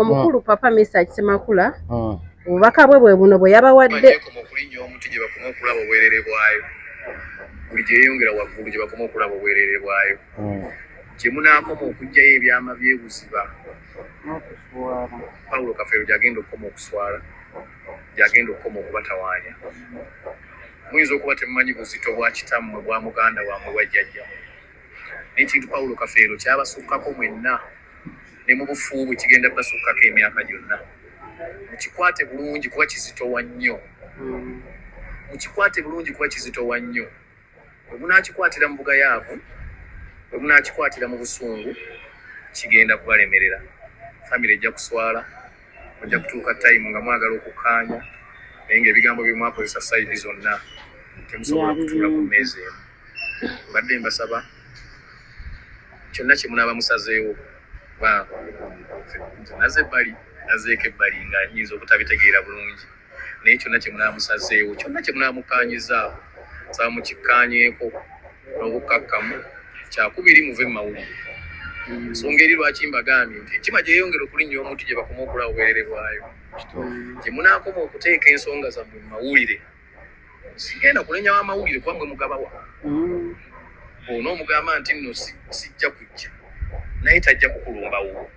omukulu Papa Misa Kisemakula obubaka bwe buno bwe yabawadde okulinnyo omuti gye bakoma okulaba obwerere bwayo buli gye yeeyongera waggulu gye bakoma okulaba obwerere bwayo gye munaakoma okugjayo ebyama by'ebuziba Pawulo Kafeero gyagenda okukoma okuswala gyagenda okukoma okubatawaanya muyinza okuba temumanyi buzito bwa kitammwe bwa muganda wammwe bwa jjajjammwe n'ekintu Pawulo Kafeero kyabasukkako mwenna ne mu bufuubu kigenda basukkako emyaka gyonna mukikwate bulungi kuba kizitowa nnyo mukikwate bulungi kuba kizitowa nnyo bwe munaakikwatira mu bugayaavu bwe munaakikwatira mu busungu kigenda kubalemerera famire ejja kuswala ojja kutuuka tayimu nga mwagala okukaanya naye ng'ebigambo bye mwakozesa sayidi zonna temusobola kutuula ku mmeeza emu mbadde mbasaba kyonna kye munaaba musazeewo naze ebbali nazeeko ebbali nga nyinza obutabitegeera bulungi naye kyonna kye munaaba musazeewo kyonna kye munaaba mukaanyizaawo saba mukikkaanyeeko n'obukakkamu kyakubiri muve mu mawulire ensonga eri lwaki mbagambye nti ekima gye yeeyongera okulinnya omuntu gye bakoma okulaba obwerere bwayo gye munaakoma okuteeka ensonga zammwe mu mawulire sigenda kulenya w'amawulire kuba mwe mugabawa onoomugamba nti nno sijja kujja naye tajja kukulumbawo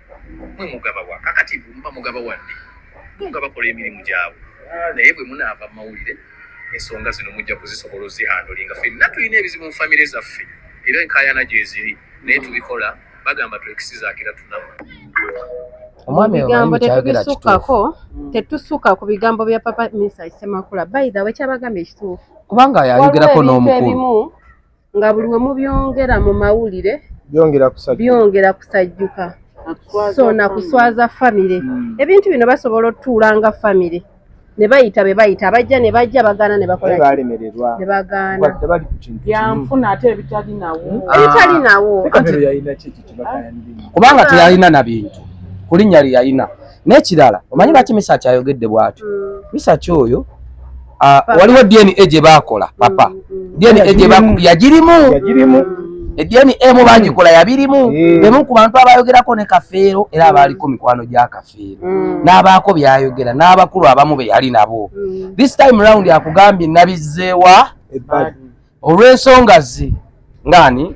mwe mugabawa kakati muba mugabawadde bo nga bakola emirimu gyabwe naye bwe munaava mu mawulire ensonga zino mujja kuzisobola ozihandolinga ffenna tulina ebizibu mu famire zaffe era enkaayana gye ziri naye tubikola bagamba twekisizaakira tunama bigambo tetusukka ku bigambo bya Papa Misa Kisemakula by the way kyabagambye ekituufu kubanga yayogerako n'omukulu nga buli we mubyongera mu mawulire byongera kusajjuka so nakuswaza famire ebintu bino basobola otuulanga famire ne bayita be bayita abajja ne bajja bagaana ne bakola ne bagaana yanfuna ate ebitali nawo kubanga teyalina na bintu kulinnya lye yalina n'ekirala omanyi lwaki Misa kyayogedde bw'atyo Misa kyoyo waliwo DNA gye baakola papa DNA gye yagirimu DNA mu bagikola yabirimu emu ku bantu abayogerako ne Kafeero era abaaliko mikwano gya Kafeero n'abaako byayogera n'abakulu abamu be yali nabo this time round yakugambye nabizzeewa olw'ensonga ze ngani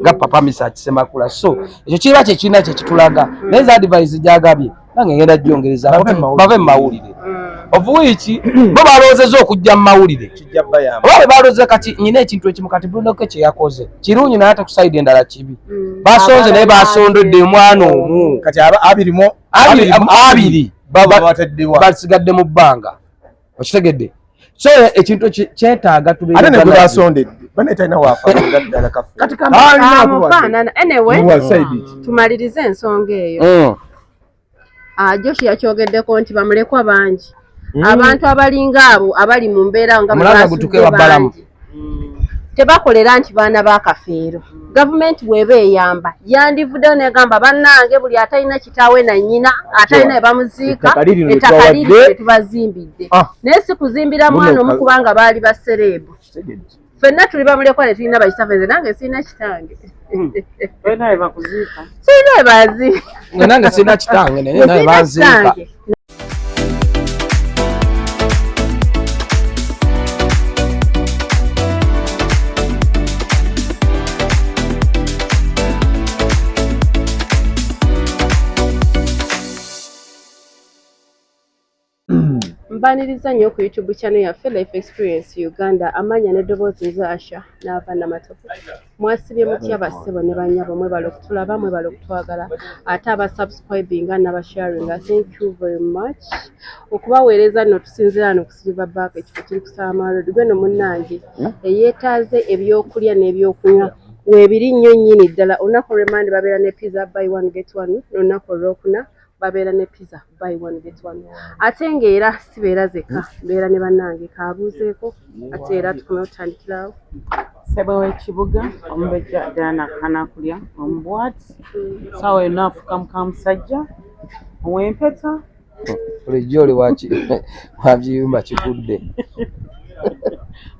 nga Papa Misa Kisemakula so ekyo kiba kyekirina kyekitulaga naye za advice gyagabye nange ngenda gyongereza bave mu mawulire of which bo baloozezza okujja mu mawulire oba bwe balooze kati nyina ekintu ekimu kati Brunoke kye yakoze kirungi naye ate kusayidi endala kibi basonze naye basondodde omwana omu kati abiri basigadde mu bbanga okitegedde so ekintu kyetaaga tumalirize ensonga eyo Joshi yakyogeddeko nti bamulekwa bangi abantu abalinga abo abali mu mbeera nga bangi tebakolera nti baana ba Kafeero gavumenti bw'eba eyamba yandivuddeyo negamba bannange buli atalina kitaawe na nnyina atalina ebamuziika ettaka liri tetubazimbidde naye si kuzimbira mwana omu kubanga baali basereebu ffenna tuli bamulekwa ne tulina bakitafeze nange sirina kitange sirina ebakuziika sirina ebaziika nange sirina kitange naye banziika mbaniriza nnyo ku YouTube channel yaffe Life Experience Uganda amanya n'eddoboozi nze Asha n'ava Namatovu mwasibye mutya bassebo ne bannyabo mwebale okutulaba mwebale okutwagala ate abasubscribinga n'abasharinga thank you very much okubaweereza nno tusinzira no ku Silverback ekifo kiri ku Salama Road gwe no munnange eyeetaaze ebyokulya n'ebyokunywa weebiri nnyo nnyini ddala olunaku olw'Emande babeera ne pizza buy one get one n'olunaku olwokuna babeera ne pizza buy one get one ate ng'era sibeera zeka mbeera ne bannange kaabuuzeeko ate era tukomeo tutandikirawo Sebo w'ekibuga omubejja Diana Kanakulya omubwati saawa yonna afuka mukamusajja ow'empeta bulijjo oli wabyiyumba kigudde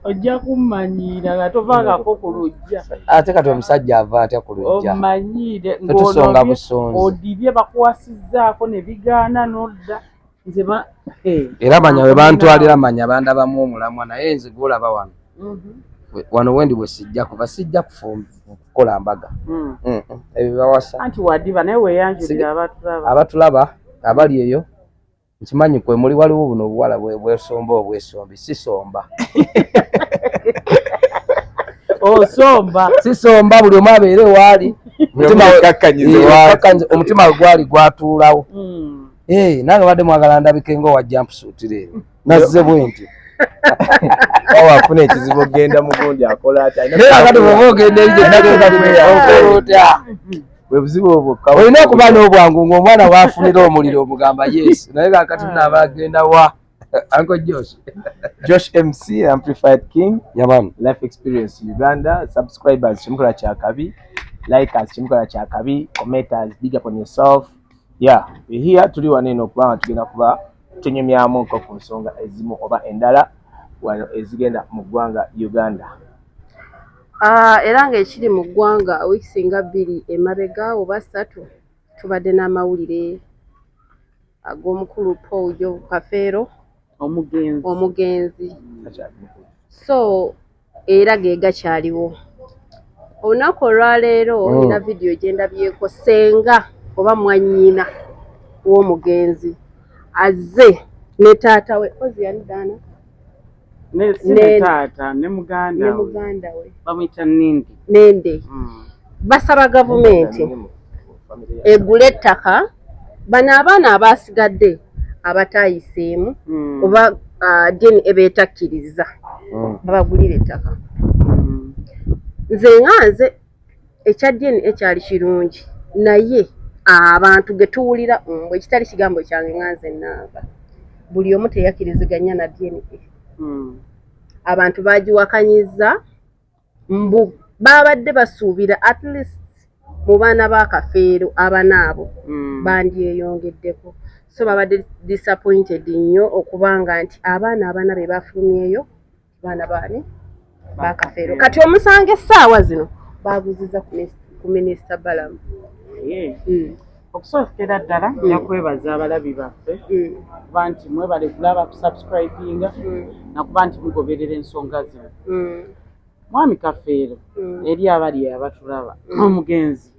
ojja kummanyira nga tovaangako ku lujja ate kati omusajja ava atya ku lujja ommanyire tetusonga busonzi odibye bakwasizzaako ne bigaana n'odda nze era manya we bantwalira manya bandabamu omulamwa naye nze gwolaba wano wano wendi bwe sijja kuva sijja kukola mbaga ebyo bawasa anti wadiba naye weeyanjulira abatulaba abali eyo nkimanyi kwe muli waliwo buno obuwala bwesomba obwesombi sisomba osomba sisomba buli omu abeere waali omutima we gwali gwatuulawo nange badde mwagala ndabike ngaowa jampsuitire nazze bwe nti wafuna ekizibu ogenda mugundi akola atakati bwoba ogenda bwebuzibu obwo olina okuba n'obwangu ng'omwana waafunira omuliro omugamba yes naye kakati naaba agenda wa Uncle Josh MC Amplified King yaman Life Experience Uganda subscribers chimukola kya kabi likers chimukola kya kabi commenters big up on yourself yeah we here tuli waneno kubanga tugenda kuba tunyumyamu ko ku nsonga ezimu oba endala wano ezigenda mu ggwanga Uganda. Era ng'ekiri mu ggwanga wiiki nga 2 emabega oba 3 tubadde n'amawulire ag'omukulu Paul Joe Kafeero omugenzi so era ge gakyaliwo olunaku olwaleero na vidiyo gye ndabyeko senga oba mwannyina w'omugenzi azze ne taata we oziyanidaana ne taata ne muganda we bamuyita Nende basaba gavumenti egule ettaka bano abaana abasigadde abatayiseemu oba dini ebeetakkiriza babagulira ettaka nze ekya dini ekyali kirungi naye abantu ge tuwulira mbwe ekitali kigambo kyange nganze nnaava buli omu teyakkiriziganya na dini abantu bagiwakanyiza mbu babadde basuubira at least mu baana ba Kafeero abanaabo bandyeyongeddeko so babadde disappointed nnyo okubanga nti abaana abana be bafulumyeyo baana baani ba Kafeero kati omusanga essaawa zino baguziza ku minisita Balamu okusookera ddala nakwebaza abalabi baffe kuba nti mwebale kulaba kusubscribinga nakuba nti mugoberera ensonga zino mwami Kafeero eri abali abatulaba omugenzi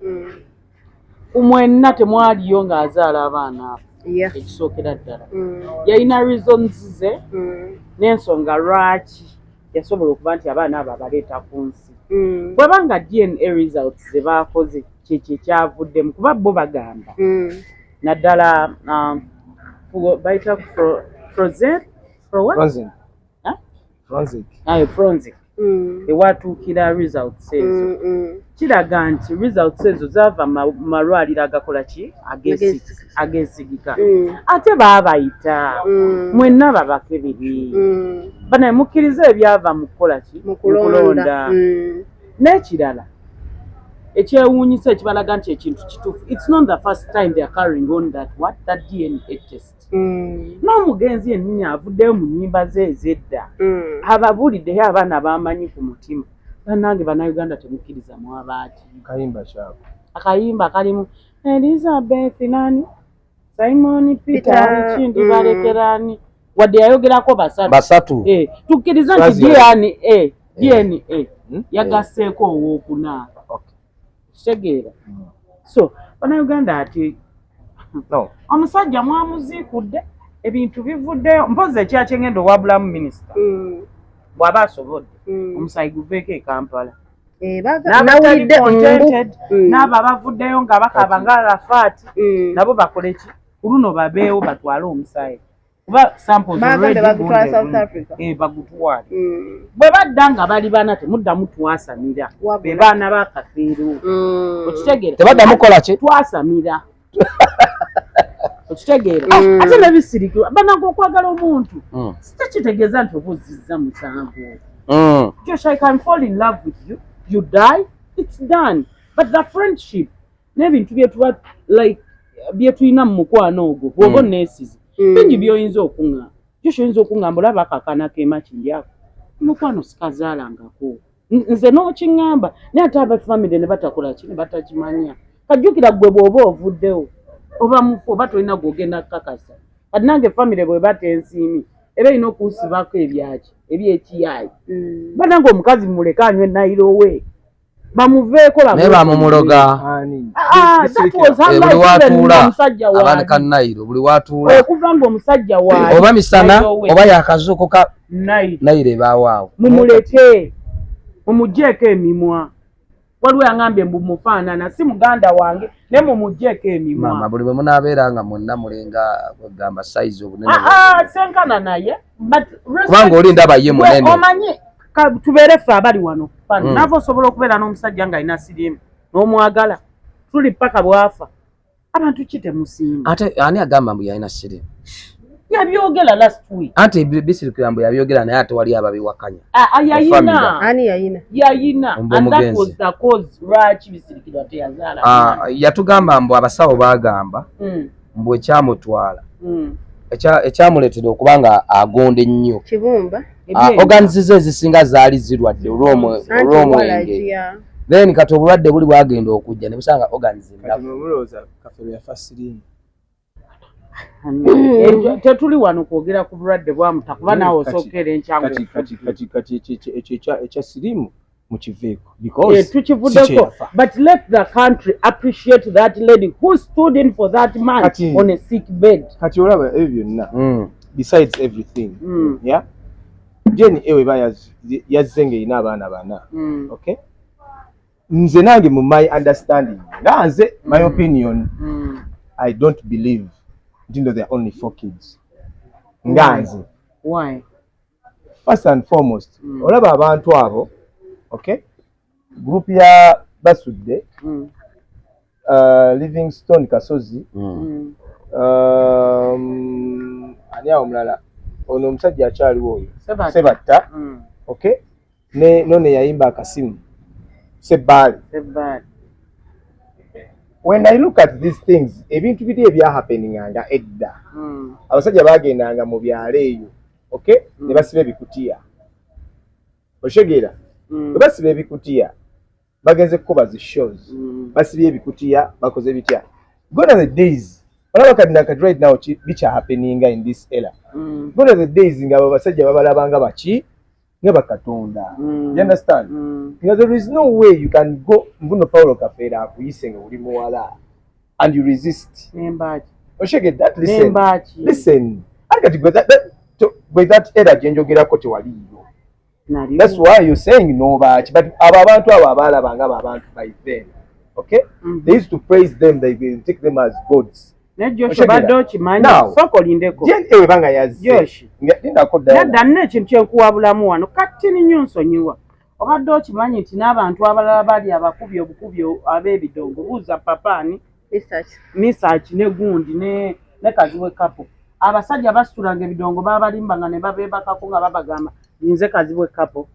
kumwenna temwaliyo ng'azaala abaana abo ekisookera ddala yalina reasons ze n'ensonga lwaki yasobola okuba nti abaana abo abaleeta ku nsi bwebanga DNA results ze baakoze kyekyo ekyavuddemu kuba bo bagamba naddala bayita forensic ewatuukira results ezo kiraga nti results ezo zaava mu malwaliro agakola ki ageesigika ate baabayita mwenna babakebiri banaye mukkiriza ebyava mu kukola ki mu kulonda n'ekirala ekyewuunyisa ekibalaga nti ekintu kituufu it's not the first time they are carrying on that DNA test n'omugenzi yennyini avuddeyo mu nnyimba ze ez'edda ababuuliddeyo abaana bamanyi ku mutima bannange bannayuganda temukkiriza mu abaati akayimba kalimu Elizabeth nani Simon Peter kindi balekerani wadde yayogerako basatu tukkiriza nti DNA yagasseeko owookuna kitegeera so bannayuganda ati omusajja mwamuziikudde ebintu bivuddeyo mpozi ekyakyengendo owa bulamu minisita bw'aba asobodde omusayi guveeko e Kampala n'abo abavuddeyo nga bakaba nga Arafat nabo bakole ki ku luno babeewo batwale omusaayi kuba samples bagutwale bwe badda nga bali bana temuddamu twasamira be baana ba Kafeero okitegeera tebaddamu kukola ki twasamira okitegeera ate nebisirikirwa banange okwagala omuntu sitakitegeeza nti obuuzizza musango Josh, I can fall in love with you, you die, it's done. But the friendship n'ebintu byetulina mu mukwano ogwo bw'oba onneesize bingi by'oyinza okuŋŋamba Josh oyinza okuŋŋamba olaba akakana k'ema kindi ako mukwano sikazaalangako nze n'okiŋŋamba naye ate abafamire ne batakola ki ne batakimanya kajjukira gwe bw'oba ovuddewo oba mufu oba tolina gw'ogenda kukakasa kati nange famire bwe batensiimi era erina okunsibako ebyaki ebyekiyaayi banange omukazi muleka anywe nayiro we bamuveeko naye bamumuloga buli watuula abaana ka nayiro buli watuula okuva ng'omusajja waali oba misana oba yakazuuko ka nayiro ebaawaawo mumuleke mumugjeeko emimwa waliwo yangambye mbu mufaanana si muganda wange naye mumugjeeko emimwa mama buli bwe munaabeera nga mwonna mulenga kwegamba sayizi obunene senkana naye kubanga oli ndaba ye munene omanyi tubeere ffe abali wano fano naava osobola okubeera n'omusajja ng'alina siriimu n'omwagala tuli paka bwafa abantu ki temusinga ate ani agamba mbu yalina siriimu yabyogera last week anti bisirikira mbu yabyogera naye ate wali ababiwakanya yayina and that was the cause lwaki bisirikira teyazaala yatugamba mbu abasawo bagamba mbu ekyamutwala ekyamuleetera okuba nga agonda ennyo kibumba organizizo ezisinga zaali zirwadde olw'omwenge then kati obulwadde buli bwagenda okujja ne busanga tetuli wano kwogera ku bulwadde bwamuta kuba naawe osookera enkyangu ekyasiriimu mukiveeko tukivuddeko but let the country appreciate that lady who stood in for that man on a sick bed kati olaba ebyo byonna besides everything yeah Jane ewe yazze ng'erina abaana bana okay nze nange mu my understanding nga nze my opinion I don't believe nti they are only 4 kids nga nze why first and foremost olaba abantu abo okay group ya Basudde Livingstone Kasozi ani awo mulala ono omusajja akyaliwo oyo Sebatta okay none yayimba akasimu Sebbaali when I look at these things ebintu biri ebya happening anga edda abasajja bagendanga mu byalo eyo okay ne basiba ebikutiya oshegera basiba ebikutiya bagenze kuba zi shows basiba ebikutiya bakoze bitya gone are the days olaba kati right now bicha happening in this era gone are the days nga abasajja babalabanga baki ne bakatonda you understand because there is no way you can go mbuno Paulo Kafeera akuyise nga uli muwala and you resist nembaji oshege that listen akati with that era jenjogerako tewaliyo that's why you're saying no bachi but abantu abo abalabanga abantu by then okay they used to praise them, they take them as gods Josh badochi manyi soko lindeko ewe banga yazze Josh ndinda kodda yadda n'ekintu kyenkuwabulamu wano kati ni nyonso nyiwa obadde okimanyi nti n'abantu abalala bali abakubi ab'ebidongo buuza papaani Misach ne gundi ne kaziwe kapo abasajja basitulanga ebidongo babalimbanga ne babeebakako nga babagamba nze kaziwe kapo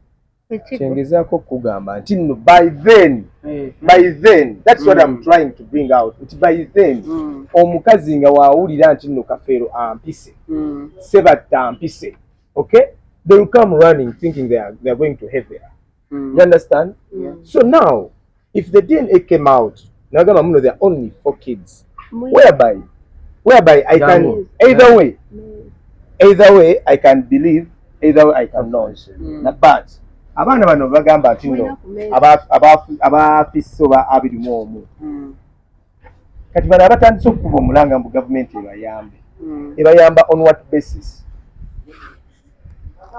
kyengezaako kugamba nti nno by then that's what I'm trying to bring out nti by then omukazi nga waawulira nti nno Kafeero ampise Sebatta ampise okay they will come running thinking they are going to heaven you understand so now if the DNA came out nagamba muno there are only 4 kids whereby I can either way I can believe either way I cannot but abaana bano bagamba ati nno abafisse oba 21 kati bano abatandise okukuba omulanga mbu gavumenti ebayamba on what basis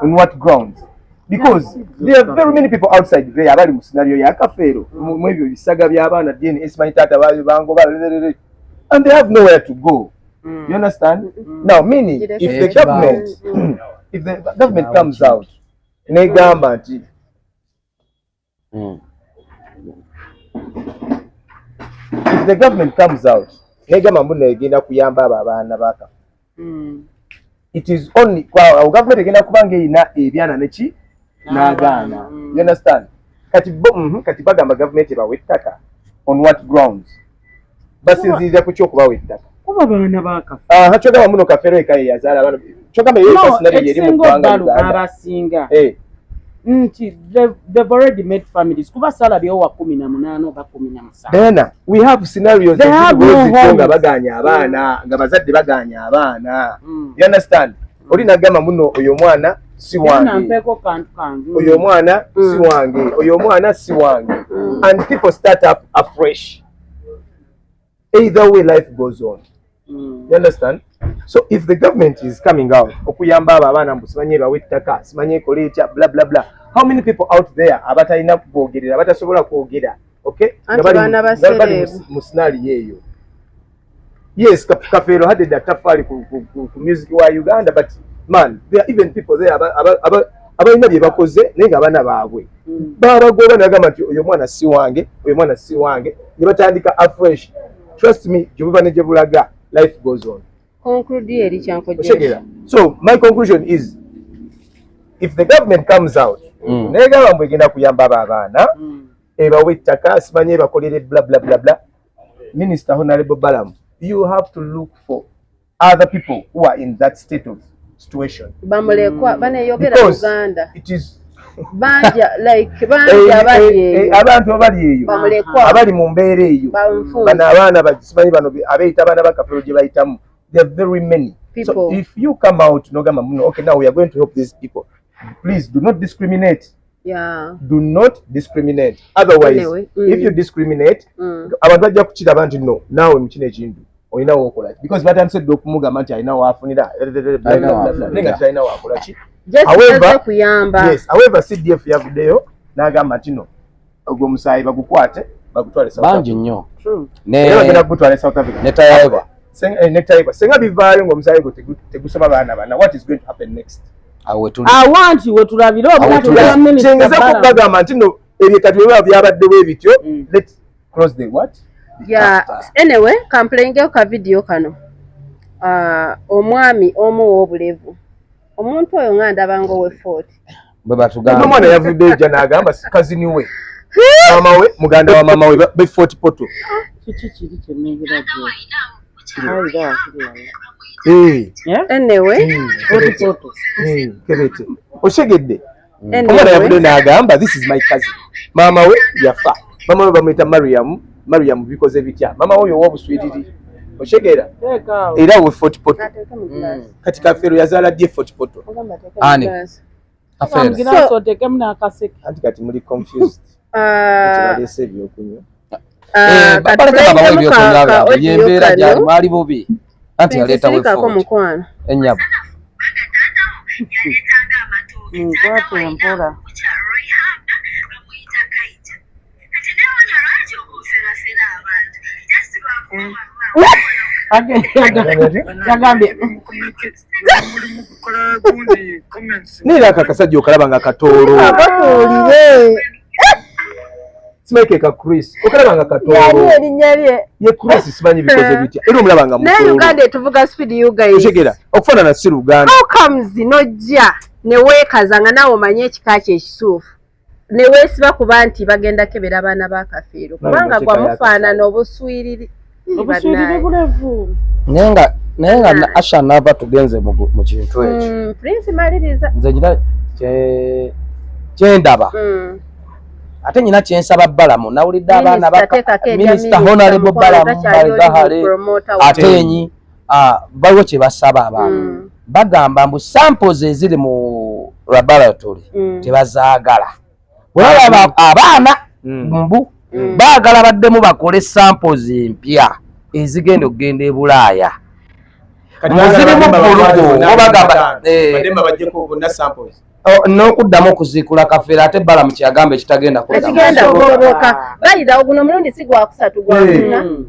on what grounds because there are very many people outside there abali mu scenario ya Kafeero mu ebyo bisaga by'abaana DNA esimanyi taata bayo bangoba and they have nowhere to go you understand now meaning if the government comes out negamba nti if the government comes out negamba mbu negenda kuyamba abo abaana baka it is only kwa government egenda kubanga erina ebyana neki n'agaana you understand kati bagamba government ebawa ettaka on what grounds basinziriza ku kyokubawa ettaka kuba baana baka kyogamba muno Kafeero eka yeyazaala abaana kyogamba yeyo scenario yeri mu ggwanga abasinga they've already made families kuba salabyewo wa 18 oba 17. Then we have scenarios They have no homes. nga baganya abaana nga bazadde baganya abaana. You understand? Oli nagamba muno oyo mwana si wange. Oyo mwana si wange. Oyo mwana si wange. And people start up afresh. Either way life goes on. You understand? So if the government is coming out okuyamba abaana mbu simanye bawe ettaka simanye koleta blah blah blah, how many people out there abatalina kwogerera abatasobola kwogera? Okay, mu scenario yeyo. Yes, Kafeero had the tafali ku music wa Uganda, but man, there are even people there abalina bye bakoze naye nga abaana baabwe babagoba nagamba nti oyo mwana si wange, oyo mwana si wange, ne batandika afresh. Trust me, Jehovah ne jebulaga, life goes on. Conclude So my conclusion is, if the government comes out negamba mbu egenda kuyamba abaana ebawe ettaka simanye bakolere blah blah blah blah, Minister Honorable Balamu, you have to look for other people who are in that state of situation. Bamulekwa baneyogera Uganda. It is banja abali abantu abali eyo abali mu mbeera eyo bana abaana basimanyi bano abeeyita abaana ba Kafeero gye bayitamu. There are very many people. So if you come out nogamba muno, okay, now we are going to help these people, please do not discriminate. Do not discriminate. Otherwise, anyway, if you discriminate, abantu bajja kukiraba nti no naawe mu kino ekintu olinawo okola, because batandise okumugamba nti alinawo afunira nenga talinawo akola ki. However, CDF yavuddeyo n'agamba nti no ogwo omusaayi bagukwate bagutwale South Africa. Bangi nnyo bagenda kugutwala South Africa netayayibwa senga bivaayo ng'omusaayi gwo tegusoma baana bana. What is going to happen next? Awanti wetulabira kyengeza kubagamba nti no ebyo kati bwe byabaddewo ebityo. Let's cross the what? Anyway, kampulengeo ka video kano. Omwami omu w'obulevu. Omuntu oyo nga ndaba ng'owe 40. Bwe batugamba. Omwana yavuddeyo jja n'agamba kazini we. Mama we, muganda wa mama we be 40 poto. Kiki kiri kye nnengera gyo. Anyway, kebete oshegedde omwana yavuddeyo n'agamba this is my cousin. Mama we yafa. Mama we bamuyita Mariam bikoze bitya. Mama we ow'obuswiriri oshegera era we 40 poto. Kati Kafeero yazaala dye 40 poto. Ani anti kati muli confused. Kibalese ebyokunywa yembeera gyali mwali bubi anti yaleeta mukwano ennyabo niira akakasajja okalaba nga katoolo Simeke ka Chris okalaba nga katoolo ye Chris simanyi bikoze bitya era omulaba nga mukulu. Uganda etuvuga speed you guys oshegera okufaanana si Luganda. How comes nojja ne weekaza nga naawe omanye ekika kye ekisuufu ne weesiba kuba nti bagenda kebera abaana ba Kafeero kubanga gwamufaanana obuswiriri bulevu naye nga Asha nava tugenze mu kintu ekyo. Prince maliriza nze nyina kyendaba ate nyina kyensaba Balamu nawulidde abaana Minister Honorable Balamu Bahale atenyi baliwo kye basaba abantu bagamba mbu samples eziri mu laboratory tebazaagala. Olaba abaana mbu baagala baddemu bakole samples empya ezigenda okugenda e Bulaaya. Zirimu kulugo bagamba n'okuddamu okuziikula Kafeero ate Balamu kyagamba ekitagenda kuboboka bayira guno mulundi si gwa kusatu gwa kuna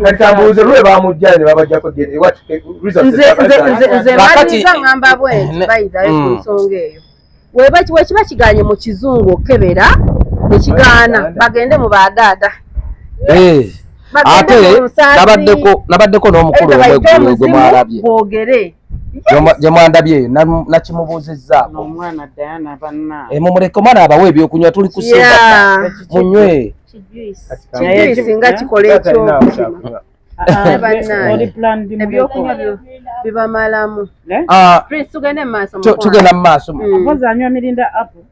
katambuze lwe bamujja ne babajjako nze maliza ngamba bwe bayira ensonga eyo wekiba kiganye mu kizungu okebera nekigaana bagende mu badaada ate nabaddeko n'omukulu omweggulu gwe mwalabye boogere gye mwandabye nakimubuuzizzaako mumuleke omwana abawe ebyokunywa tuli kusinga munywe singa kikola ekyo ebyokunywa bibamalamu Prince tugende mu maaso tugenda mu maaso mpozi anywa mirinda apple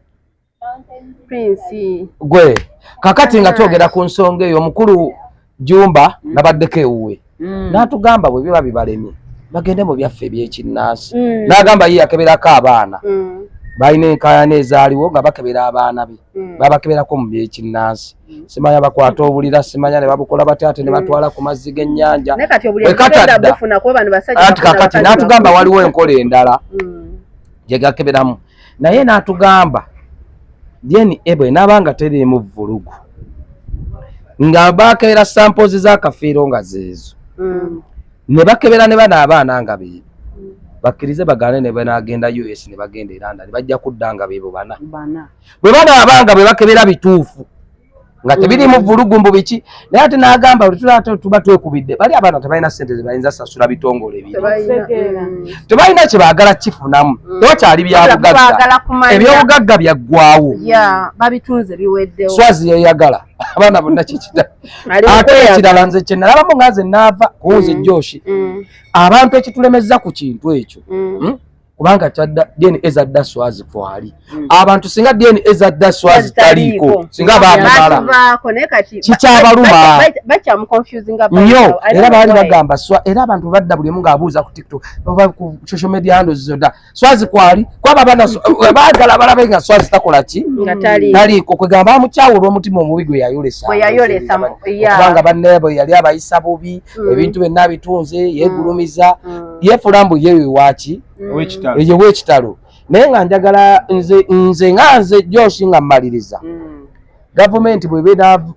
Prince gwe kakati nga twogera ku nsonga eyo omukulu Jumba nabaddeko ewuwe n'atugamba bwe biba bibalemye bagende mu byaffe ebyekinnansi n'agamba ye yakeberako abaana balina enkaayana ezaaliwo nga bakebera abaana be babakeberako mu byekinnansi simanya bakwata obulira simanya ne babukola batya ate ne batwala ku mazzi g'ennyanja anti kakati n'atugamba waliwo enkola endala gye gakeberamu naye n'atugamba DNA bwe naabanga teriimu vvulugu nga bakebera samples z'akafiiro nga zeezo ne bakebera ne bana abaana nga beebo bakkirize bagaane ne banagenda US ne bagenda London bajja kudda nga beebo bana bwe banaabanga bwe bakebera bituufu nga tebirimu vvulugu mbu biki naye ate n'agamba tuba twekubidde bali abaana tebalina ssente ze bayinza sasula bitongole biri tebalina kye baagala kifunamu tewakyali byabugagga ebyobugagga byaggwawo babitunze biweddewo Swazi yeyagala abaana bonna kikita ate ekirala nze kye nalabamu nga nze naava kuwuza Joshi abantu ekitulemeza ku kintu ekyo kubanga DNA zadda Swazi kwali abantu singa DNA zadda Swazi taliiko singa bamumala kikyabaluma nnyo era baali bagamba era abantu badda buli emu ng'abuuza ku TikTok oba ku social media handles zonna Swazi kwali kwaba baagala balabe nga Swazi takola ki taliiko kwegamba bamukyawa olw'omutima omubi gwe yayolesa kubanga banne bwe yali abayisa bubi ebintu byonna bitunze yeegulumiza yeefula mbu yewe waaki w'ekitalo naye nga njagala nze nga nze Joshi nga mmaliriza gavumenti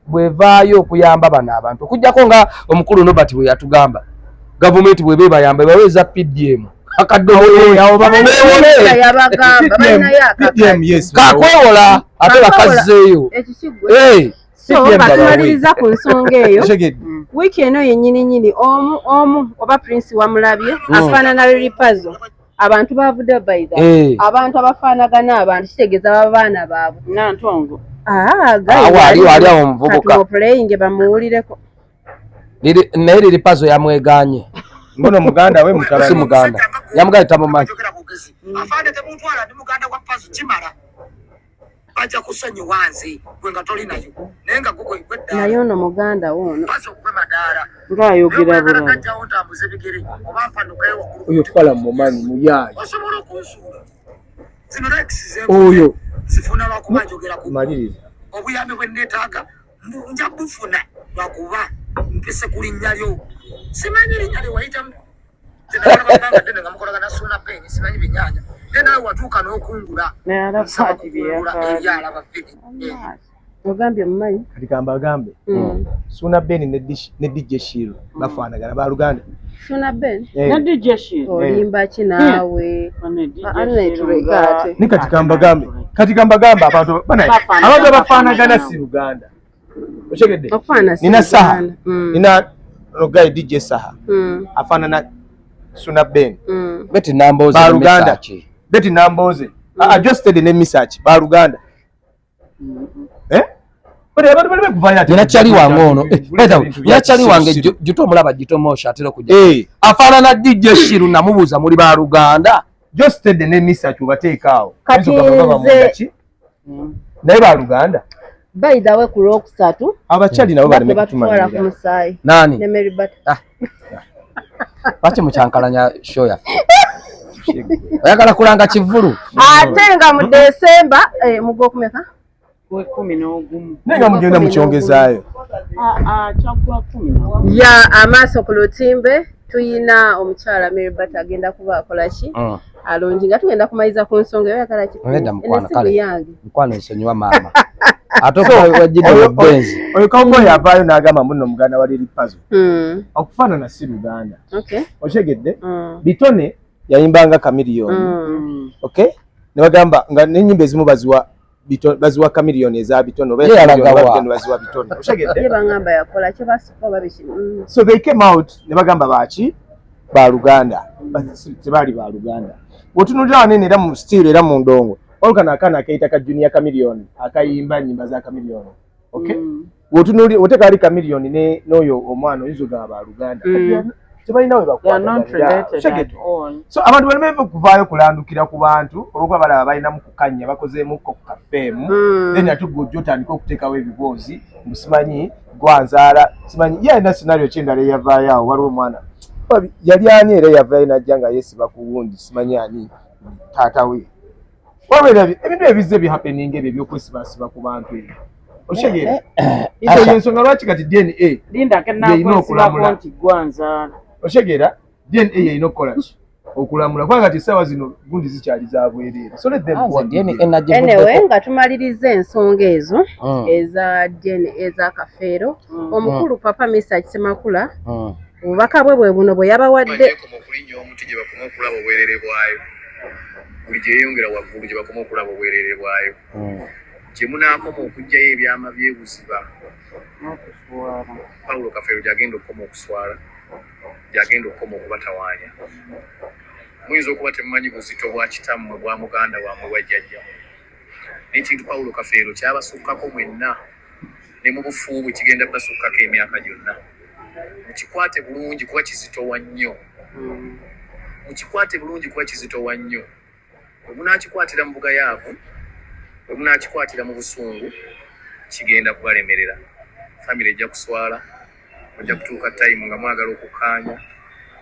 bwevaayo okuyamba bano abantu okujjako nga omukulu Nobert bwe yatugamba gavumenti bwebe bayamba baweeza PDM kakwewola ate bakazzeeyo katumaliriza ku nsonga eyo wiiki eno yennyini omu oba Prince wamulabye afaanana Lilipazo abantu bavudde bayida abantu abafaanagana abantu kitegeeza babaana baabwe nantongo wali awo omuvubuka playing bamuwulireko naye Lilipazo yamweganye mbono muganda we si muganda yamugaye tamumanyi afaane temutwala ndi muganda gwa Pazo kimala bajja kusonyiwa nze gwe nga toli nayo naye nga gugwe gwedda naye ono muganda woono Pazo gwe madaala ng'ayogera bulala kajjawo ntambuze bigere oba mpanukayo waggulu oyo twala mumanyi muyayi osobola okunsuula zino lekisi oyo zifuna lwakuba njogera ku maliriza obuyambi bwe nneetaaga nja bufuna lwakuba mpise ku linnya lyo simanyi linnya lye wayitamu tenabagamba tene nga mukolagana suuna peni simanyi binyanya te nawe watuuka n'okungula ebyala ogambye mumanyi kati kambagambe Suuna Ben ne DJ Shiro bafaanagana baluganda Suuna Ben ne DJ Shiro olimba ki naawe anetulekate ni kati kambagambe abantu bafaanagana si Luganda okyegedde nina Saha nina Rogai DJ Saha afaanana Suuna Ben Betty Namboze baluganda Betty Namboze adjusted ne Misach baluganda Ninakyali wange ono ninakyali wange Juto omulaba Juto Mosha atera okujja afaanana DJ Shiru namubuuza muli baluganda Justed ne Misach obateekaawo kati nze naye baluganda bayidawe ku lwokusatu abakyali nabo baleme batwala ku musaayi nani ne Mary Bata Lwaki mukyankalanya show yaffe oyagala kulanga kivulu ate nga mu Desemba mugwokumeka we11 nenga mugenda mukyongezaayo kyagwa 10 ya amaaso ku lutimbe tuyina omukyala Mary Bata agenda kuba akola ki alonji nga tugenda kumaliza ku nsonga oyagala mukwano nsonyiwa maama ate wajjidde benzi oyo kawuko yavaayo n'agamba muno muganda wa Lilipazo okufaanana si Luganda okyegedde bitone yayimbanga Chameleone okay ne bagamba nga n'ennyimba ezimu baziwa Chameleone eza bitone oba baziwa bitone okyegedde bangamba yakola kye basipa babishima so they came out ne bagamba baaki ba Luganda tebaali ba Luganda otunulira wanene era mu style era mu ndongo olukana akana akaita ka Junior Chameleone akayimba nyimba za Chameleone okay wotunuli oteka ali Chameleone ne noyo omwana oyinza ogamba ba Luganda tebalina we bakwata. So abantu baleme kuvaayo kulandukira ku bantu olwokuba balaba balinamu kukanya bakozeemuko ku kafeemu then ate gojja otandika okuteekawo ebiboozi simanyi gwanzaala simanyi ye alina scenario kyendala eyavaayo awo waliwo omwana yali ani era yavaayo najja nga yeesiba ku wundi simanyi ani taata we waliwo ebintu ebizze bihappening ebyo ebyokwesibasiba ku bantu ebyo oshegeera izo yensonga lwaki kati DNA linda kenna okulamula nti gwanzaala oshegeera DNA yeyina okukolaki okulamula kubanga kati essaawa zino gundi zikyali za bwereere so anyway nga tumaliriza ensonga ezo eza DNA ez'akafeero omukulu papa Mr. Kisemakula obubaka bwe buno bwe yabawadde okulinnya omuti gye bakoma okulaba obwereere bwayo buli gye yeeyongera waggulu gye bakoma okulaba obwereere bwayo gye munaakoma okuggyayo ebyama by'ebuziba Paulo Kafeero gyagenda okukoma okuswala gyagenda okukoma okubatawaanya muyinza okuba temumanyi buzito bwa kitammwe bwa muganda wammwe bwa jjajjammwe n'ekintu Paulo Kafeero kyabasukkako mwenna ne mu bufuubu kigenda kubasukkako emyaka gyonna mukikwate bulungi kuba kizitowa nnyo mukikwate bulungi kuba kizitowa nnyo bwe munaakikwatira mu bugayaavu bwe munaakikwatira mu busungu kigenda kubalemerera famire ejja kuswala ojja kutuuka tayimu nga mwagala okukaanya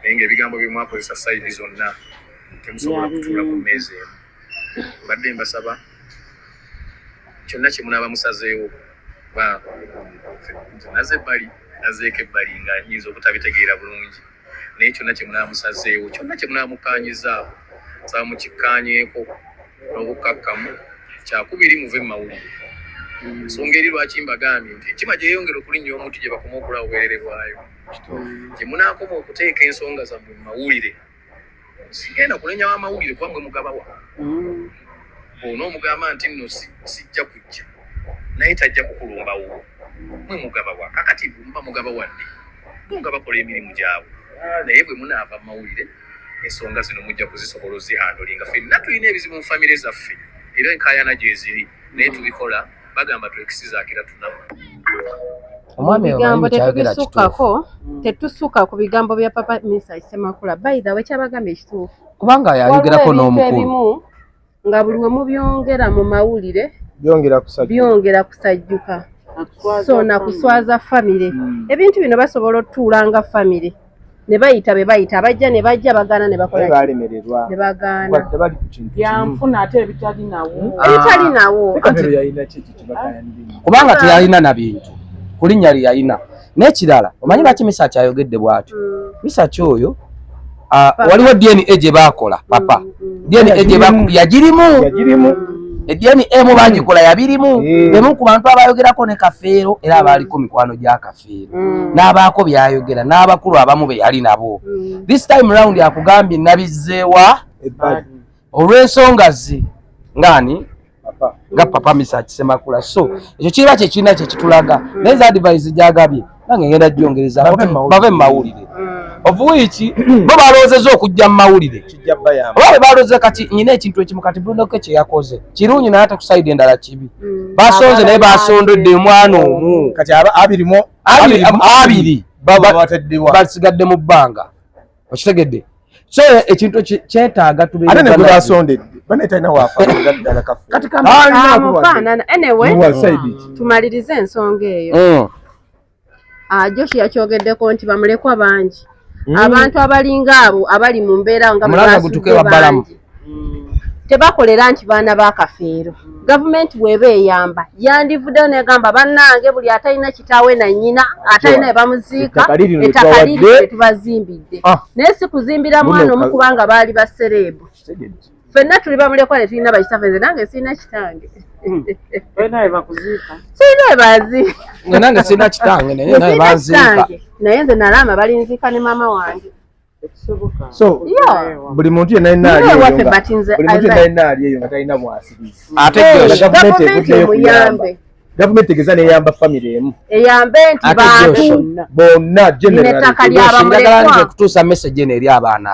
naye ng'ebigambo bye mwakozesa sayidi zonna temusobola kutuula ku mmeeza emu mbadde mbasaba kyonna kye munaaba musazeewo naze ebbali nazeeko ebbali nga nyinza obutabitegeera bulungi naye kyonna kye munaaba musazeewo kyonna kye munaaba mukaanyizaawo saba mukikkaanyeeko n'obukkakkamu kyakubiri muve mu mawulire ensonga eri lwaki mbagambye nti ekima gye yeeyongera okulinnya omuti gye bakoma okulaba obwereere bwayo gye munaakoma okuteeka ensonga zammwe mu mawulire sigenda kulenya w'amawulire kuba mwe mugabawa bw'onoomugamba nti nno sijja kujja naye tajja kukulumbawo mwe mugabawa kakati muba mugabawadde bo nga bakola emirimu gyabwe naye bwe munaava mu mawulire ensonga zino mujja kuzisobola ozihandolinga ffenna tulina ebizibu mu famire zaffe era enkaayana gyeziri naye tubikola bagamba twekisizaakira tunama ebigambo tetusukka ku bigambo bya papa Mr. Kisemakula by the way kyabagamba ekituufu kubanga yayogerako n'omukulu nga buli we mubyongera mu mawulire byongera kusajjuka so nakuswaza famire ebintu bino basobola otuulanga famire ne bayita be bayita abajja ne bajja bagaana ne bakola ne bagaana yanfuna ate ebitali nawo kubanga teyalina na bintu kulinnya lye yalina n'ekirala omanyi lwaki Mr. kyayogedde bw'atyo Mr. kyoyo waliwo DNA gye baakola papa DNA gye yagirimu DNA mu bagikola yabirimu emu ku bantu abayogerako ne Kafeero era abaaliko mikwano gya Kafeero n'abaako byayogera n'abakulu abamu be yali nabo this time round akugambye nabizzeewa olw'ensonga ze ngani nga papa Mr. Kisemakula so ekyo kiba kyekirina kyekitulaga naye za advice gyagabye nange ngenda gyongereza bave mu mawulire ovuwiiki bo balowoozezza okujja mu mawulire oba bwe balowooza kati nyina ekintu ekimu kati bulundoke kye yakoze kirungi naye ate kusayidi endala kibi basonze naye basondodde omwana omu kati abiri basigadde mu bbanga okitegedde so ekintu kyetaaga tumalirize ensonga eyo Joshi yakyogeddeko nti bamulekwa bangi abantu abalinga abo abali mu mbeera nga bangi tebakolera nti baana ba Kafeero gavumenti bw'eba eyamba yandivuddeyo negamba bannange buli atalina kitaawe na nnyina atalina ebamuziika ettaka liri lye tubazimbidde naye si kuzimbira mwana omu kubanga baali basereebu ffenna tuli bamulekwa ne tulina bakitafeze nange sirina kitange sirina ebaziika nange sirina kitange naye banziika naye nze nalama balinziika ne maama wange so buli muntu yenna ali eyo nga talina bwasiriisi ate gavumenti egeza neyamba famire emu eyambe nti bantu bonna ettaka lyabamulekwa kutuusa message eno eri abaana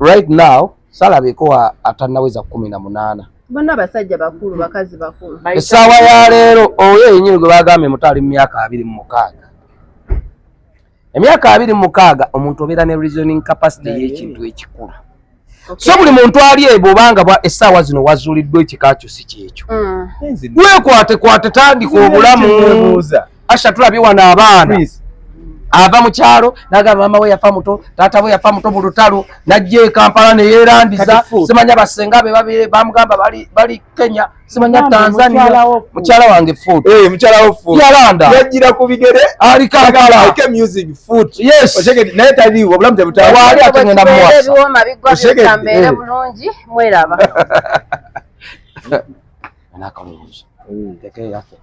right now salabeko atannaweza 18 bonna basajja bakulu bakazi bakulu essaawa ya leero oyo yenyini gwe bagambye muto ali mu myaka 26 emyaka 26 omuntu obeera ne reasoning capacity y'ekintu ekikulu. So buli muntu ali ebobanga bwa essaawa zino wazuuliddwa ekikakyo si kyekyo. Weekwate tandika obulamu. Asha tulabye wano abaana ava mu kyalo n'agamba mama we yafa muto, taata we yafa muto mu lutalo, n'ajja e Kampala ne yeerandiza. Simanya basenga be bamugamba bali Kenya, simanya Tanzania. Mukyala wange Foot. Mukyala wo Foot. Yalanda. Yajjira ku bigere ali Kampala. Ike music Foot. Yes. Oshege naye taliwo obulamu tebutali. Wali atengenda mu wasa. Ebiwoma biggwa by'esambeera bulungi mweraba. Anakalungi. Teke yake.